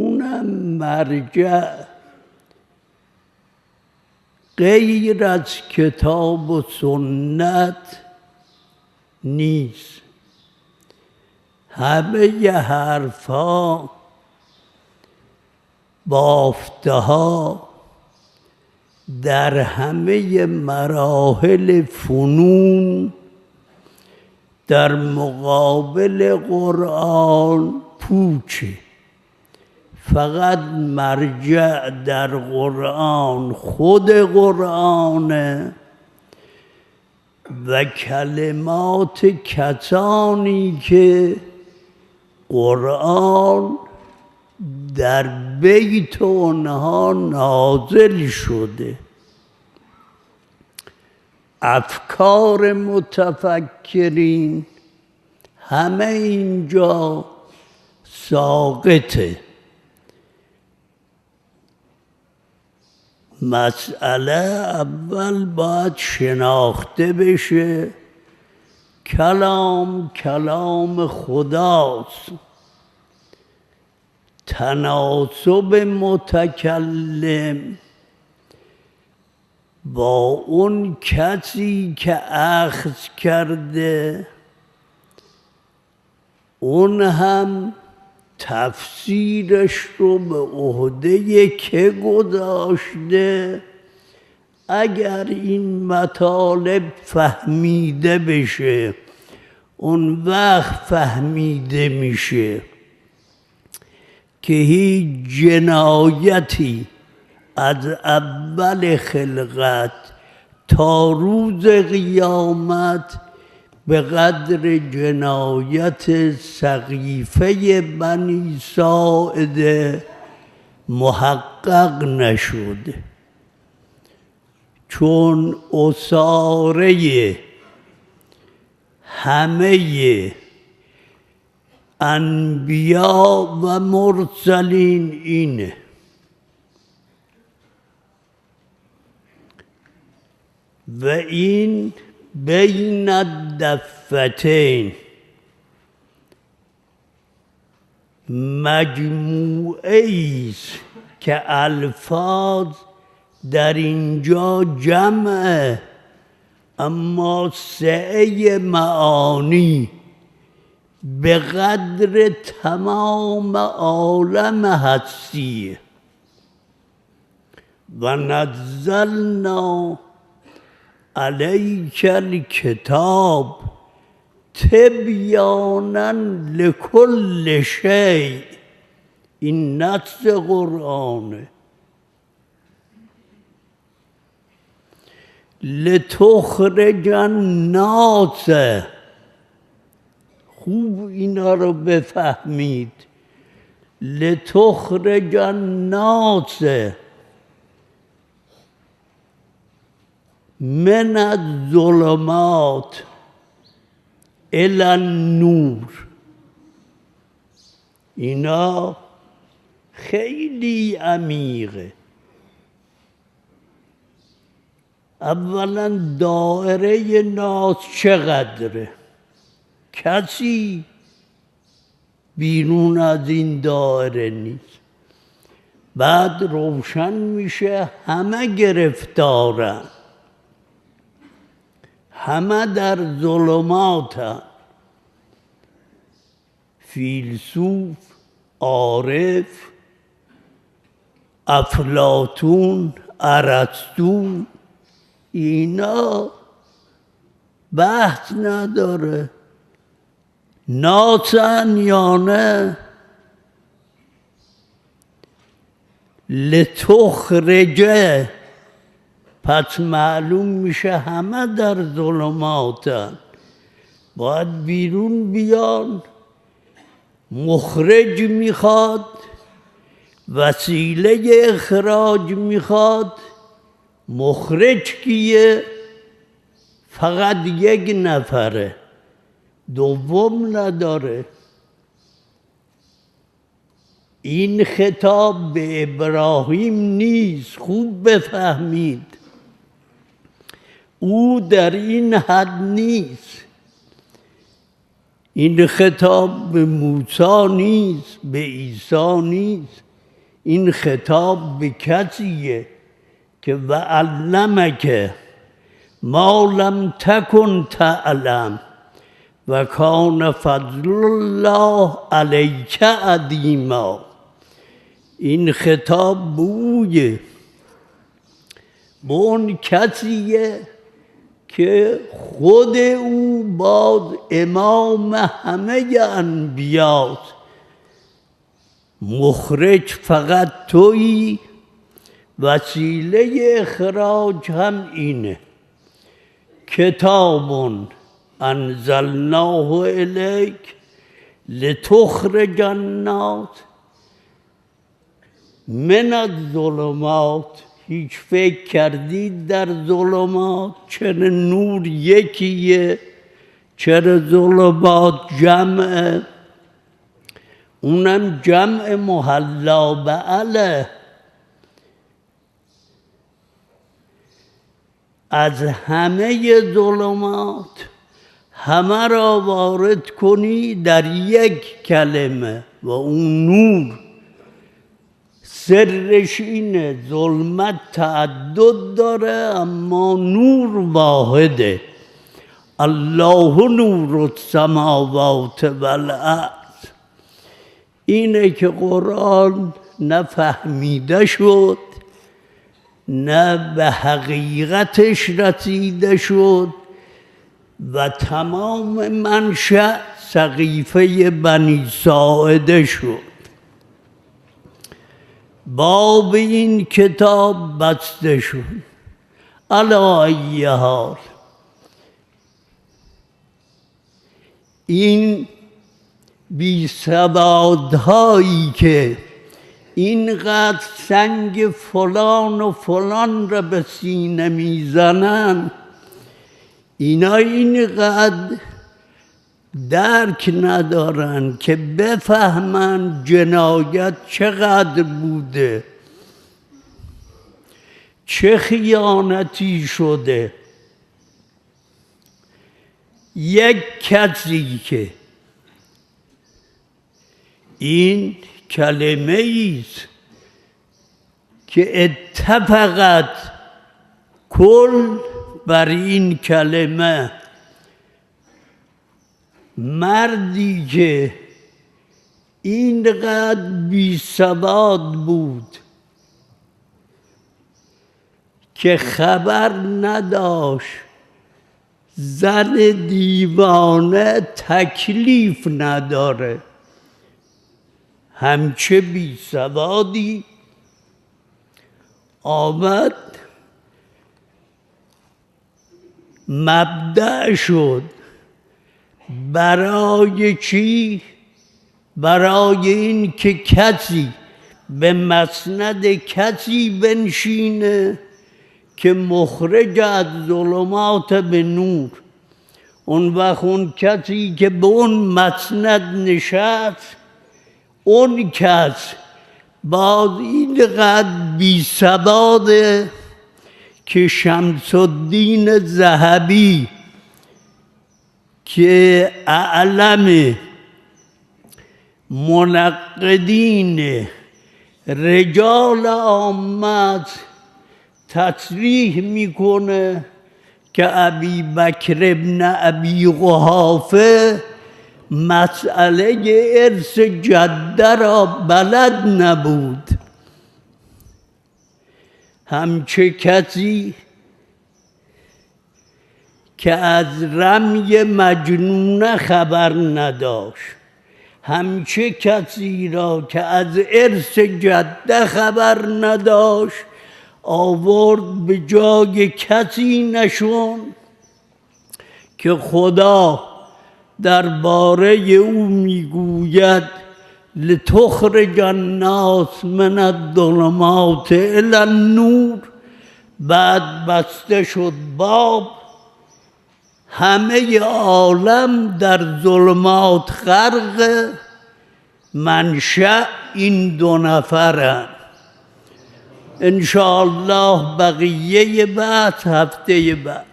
اونم مرجع غیر از کتاب و سنت نیست. همه ی حرفا بافته ها در همه مراحل فنون در مقابل قرآن پوچه. فقط مرجع در قرآن خود قرآنه و کلمات کسانی که قرآن در بیت اونها نازل شده. افکار متفکرین همه اینجا ساقطه. مسئله اول باید شناخته بشه کلام خداست. تناسب متکلم با اون کسی که اخذ کرده، اون هم تفسیرش رو به عهده که گذاشته. اگر این مطالب فهمیده بشه، اون وقت فهمیده میشه که هیچ جنایتی از اول خلقت تا روز قیامت به قدر جنایت سقیفه بنی ساعده محقق نشده. چون اساره همه انبیا و مرسلین اینه. و این بین الدفتین مجموعه ایست که الفاظ در اینجا جمعه، اما سعه معانی به قدر تمام عالم هستیه. و نزلنا علیک الکتاب تبیانا لکل شیء. این نص قرآنه. لتخرج الناس، خوب اینا رو بفهمید، لتخرج الناس من الظلمات الی النور. اینا خیلی عمیقه. اولا دایره ناس چقدره؟ کسی بیرون از این دایره نیست. بعد روشن میشه همه گرفتارن، همه در ظلماتن. فیلسوف، عارف، افلاطون، ارسطو، اینا بحث نداره. ناسن یا نه؟ لتخرجه، پس معلوم میشه همه در ظلماتن. باید بیرون بیان. مخرج میخواد، وسیله اخراج میخواد. مخرج کیه؟ فقط یک نفره، دوم نداره. این خطاب به ابراهیم نیست، خوب بفهمید. او در این حد نیست. این خطاب به موسی نیست، به عیسی نیست. این خطاب به کسیه که وعلمک ما لم تکن تعلم و کان فضل الله علیک عظیما. این خطاب به اویه، به اون کسیه که خود او باز امام همه انبیاست. مخرج فقط تویی، وسیله اخراج هم اینه. کتاب انزلناه الیک لتخرج الناس من الظلمات. هیچ فکر کردید در ظلمات چرا نور یکیه، چرا ظلمات جمعه؟ اونم جمع محلا به اله. از همه ظلمات همه را وارد کنی در یک کلمه و اون نور. سرش اینه، ظلمت تعدد داره اما نور واحده. الله نور السماوات والارض. اینه که قرآن نفهمیده شد، نه به حقیقتش رسیده شد و تمام منشأ سقیفه بنی ساعده شد. باب این کتاب بسته شد. علی ای حال این بی سوادهایی که اینقدر سنگ فلان و فلان را به سینه میزنن، اینا اینقدر درک ندارن که بفهمن جنایت چقدر بوده، چه خیانتی شده. یک کسی که این کلمه ایست که اتفقت کل بر این کلمه، مردی که اینقدر بی سواد بود که خبر نداشت زن دیوانه تکلیف نداره، همچه بی سوادی آمد مبدأ شد. برای چی؟ برای این که کسی به مسند کسی بنشینه که مخرج از ظلمات به نور. اون وقت اون کسی که به اون مسند نشست، اون کس باز اینقدر بی سواده که شمس الدین ذهبی که اعلم منقدین رجال عامه تصریح میکنه که ابی بکر ابن ابی قحافه مسئله ارث جده را بلد نبود. همچه کسی که از رمی مجنونه خبر نداشت، همچه کسی را که از ارث جده خبر نداشت آورد به جای کسی نشون که خدا درباره او میگوید لتخرج الناس من الظلمات الی النور. بعد بسته شد باب، همه عالم در ظلمات غرق، منشأ این دو نفرن. انشاءالله بقیه بحث هفته بعد.